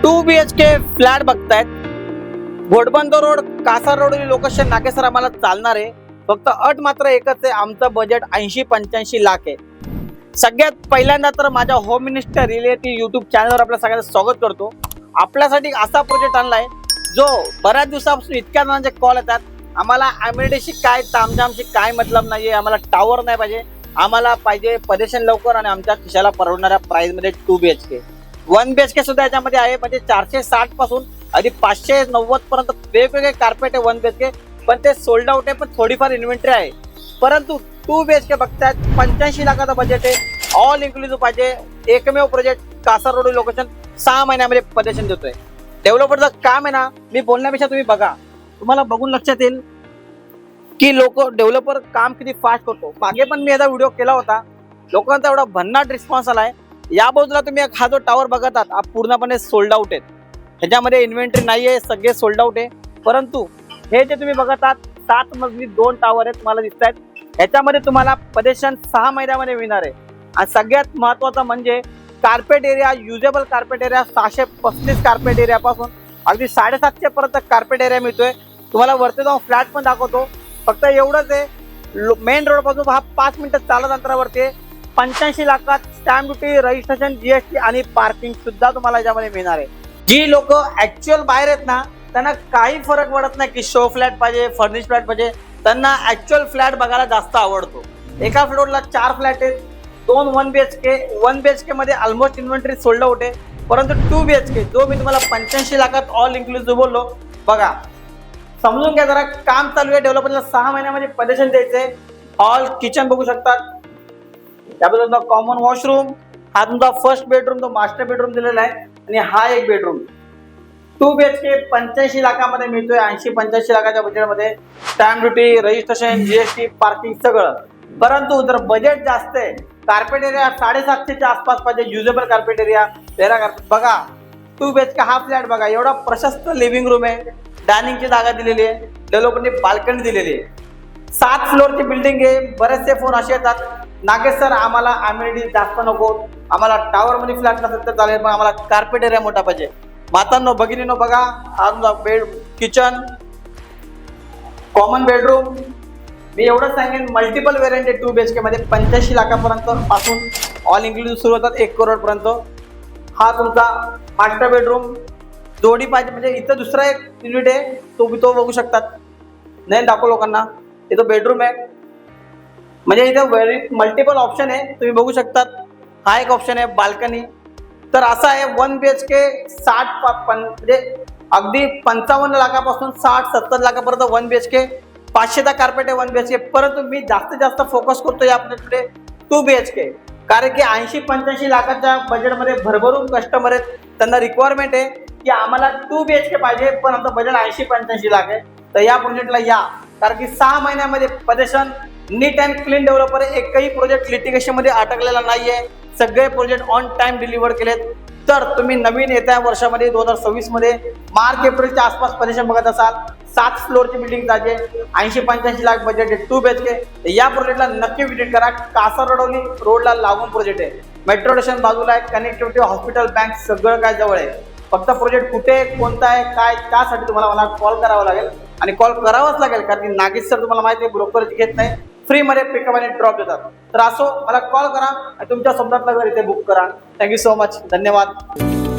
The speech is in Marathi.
2 BHK फ्लॅट बघतायत. Ghodbunder road, Kasar road location नाकेसर आम्हाला चालणार आहे. फक्त अट मात्र एकच आहे, आमचं बजेट 80-85 लाख आहे. सगळ्यात पहिल्यांदा तर माझ्या होम मिनिस्टर रिलेटिव्ह युट्यूब चॅनलवर आपल्या सगळ्यांचं स्वागत करतो. आपल्यासाठी असा प्रोजेक्ट आणलाय जो बऱ्याच दिवसापासून इतक्या जणांचे कॉल येतात. आम्हाला अमेनिटीशी काय तामझामशी काय मतलब नाहीये, आम्हाला टावर नाही पाहिजे, आम्हाला पाहिजे पजेशन लवकर आणि आमच्या खिशाला परवडणाऱ्या प्राइस मध्ये 2 BHK. 1 BHK सुद्धा याच्यामध्ये आहे. म्हणजे 460 पासून अगदी 590 पर्यंत वेगवेगळे कार्पेट आहे 1 BHK, पण ते सोल्ड आउट आहे. पण थोडीफार इन्व्हेंटरी आहे. परंतु 2 BHK बघतायत 85 लाखाचा बजेट आहे. ऑल इन्क्लुसिव्ह पाहिजे. एकमेव प्रोजेक्ट कासार रोड लोकेशन 6 महिन्यामध्ये पजेशन देतोय. डेव्हलपरचं काम आहे ना, मी बोलण्यापेक्षा तुम्ही बघा, तुम्हाला बघून लक्षात येईल की लोक डेव्हलपर काम किती फास्ट करतो. मागे पण मी याचा व्हिडिओ केला होता, लोकांचा एवढा भन्नाट रिस्पॉन्स आलाय. या बाजूला तुम्ही हा जो टावर बघत आहात हा पूर्णपणे सोल्ड आउट आहे. ह्याच्यामध्ये इन्व्हेंटरी नाहीये, सगळे सोल्ड आउट आहे. परंतु हे जे तुम्ही बघत आहात 7 मजली 2 टावर आहेत तुम्हाला दिसत आहेत. ह्याच्यामध्ये तुम्हाला पजेशन 6 महिन्यामध्ये मिळणार आहे. आणि सगळ्यात महत्वाचं म्हणजे carpet area, usable carpet area 635 carpet area पासून अगदी 750 पर्यंत कार्पेट एरिया मिळतोय. तुम्हाला वरती जाऊन फ्लॅट पण दाखवतो. फक्त एवढंच आहे, मेन रोड पासून हा 5 मिनिटं चालत अंतरावरती आहे. 85 लाखात स्टॅम्प ड्युटी, रजिस्ट्रेशन, जीएसटी आणि पार्किंग सुद्धा तुम्हाला याच्यामध्ये मिळणार आहे. जी लोक ऍक्च्युअल बाहेर आहेत ना, त्यांना काही फरक पडत नाही की शो फ्लॅट पाहिजे, फर्निश फ्लॅट पाहिजे. त्यांना ऍक्च्युअल फ्लॅट बघायला जास्त आवडतो. एका फ्लोअरला 4 फ्लॅट आहेत, 2 1 BHK. 1 BHK मध्ये ऑलमोस्ट इन्व्हेंटरी सोल्ड आउट आहे. परंतु 2 BHK जो मी तुम्हाला 85 लाखात ऑल इन्क्लुसिव्ह बोललो, बघा समजून घ्या जरा. काम चालू आहे, डेव्हलपरला 6 महिन्यामध्ये पजेशन द्यायचंय. हॉल, किचन बघू शकतात. त्याबद्दल तुमचा कॉमन वॉशरूम, हा तुमचा फर्स्ट बेडरूम, तो मास्टर बेडरूम दिलेला आहे. आणि हा एक बेडरूम. 2 BHK 85 लाखामध्ये मिळतोय. 80-85 लाखाच्या बजेटमध्ये stamp duty, registration, GST, parking सगळं. परंतु जर बजेट जास्त आहे, कार्पेट एरिया 750च्या आसपास पाहिजे, युजेबल कार्पेट एरिया, तेरा कार्पेट. बघा 2 BHK हा फ्लॅट बघा, एवढा प्रशस्त लिव्हिंग रूम आहे, डायनिंगची जागा दिलेली आहे, डेव्हलपरने बाल्कनी दिलेली आहे. 7 फ्लोअरची बिल्डिंग आहे. बरेचसे फोन असे येतात, नागेश सर आम्हाला अमेनिटी जास्त नको, आम्हाला टावर मध्ये फ्लॅट नसेल तर चालेल, पण आम्हाला कार्पेट एरिया मोठा पाहिजे. मातांनो भगिनीनो बघा, हा तुमचा बेड, किचन, कॉमन बेडरूम. मी एवढं सांगेन, मल्टिपल वेरियंट आहे 2 BHK मध्ये. 85 लाखापर्यंत पासून ऑल इन्क्लुसिव्ह सुरू होतात 1 करोड पर्यंत. हा तुमचा मास्टर बेडरूम, जोडी पाहिजे म्हणजे इथं दुसरा एक युनिट आहे, तो बघू शकतात. नाही दाखव लोकांना, इथं बेडरूम आहे. म्हणजे इथं मल्टिपल ऑप्शन आहे, तुम्ही बघू शकतात. हा एक ऑप्शन आहे, बाल्कनी. तर असा आहे 1 BHK 60 म्हणजे अगदी 55 लाखापासून 60-70 लाखापर्यंत 1 BHK. 500चा कार्पेट आहे 1 BHK. परंतु मी जास्तीत जास्त फोकस करतोय आपल्याकडे 2 BHK, कारण की 80-85 लाखाच्या बजेटमध्ये भरभरून कस्टमर आहेत. त्यांना रिक्वायरमेंट आहे की आम्हाला 2 BHK पाहिजे, पण आमचं बजेट 80-85 लाख आहे. तर या प्रोजेक्टला या, कारण की 6 महिन्यामध्ये possession, neat and clean developer आहे. एकही प्रोजेक्ट लिटिगेशन मध्ये अटकलेला नाहीये. सगळे प्रोजेक्ट ऑन टाइम डिलिव्हर केलेत. तर तुम्ही नवीन येत्या वर्षामध्ये 2026 मध्ये मार्च एप्रिलच्या आसपास पजेशन बघत असाल, 7 फ्लोअरची बिल्डिंग जागे, 80-85 लाख बजेट आहे 2 BHK. या प्रोजेक्टला नक्की व्हिजिट करा. कासार रोडला लागून प्रोजेक्ट आहे. मेट्रो स्टेशन बाजूला आहे, कनेक्टिव्हिटी, हॉस्पिटल, बँक सगळं काय जवळ आहे. फक्त प्रोजेक्ट कुठे, कोणता आहे, काय, त्यासाठी तुम्हाला मला कॉल करावा लागेल. आणि कॉल करावाच लागेल, कारण की नागेश सर तुम्हाला माहिती आहे ब्रोकर घेत नाही, फ्रीमध्ये पिकअप आणि ड्रॉप देतात. तर असो मला कॉल करा आणि तुमच्या शब्दातलं घर इथे बुक करा. Thank you so much. धन्यवाद.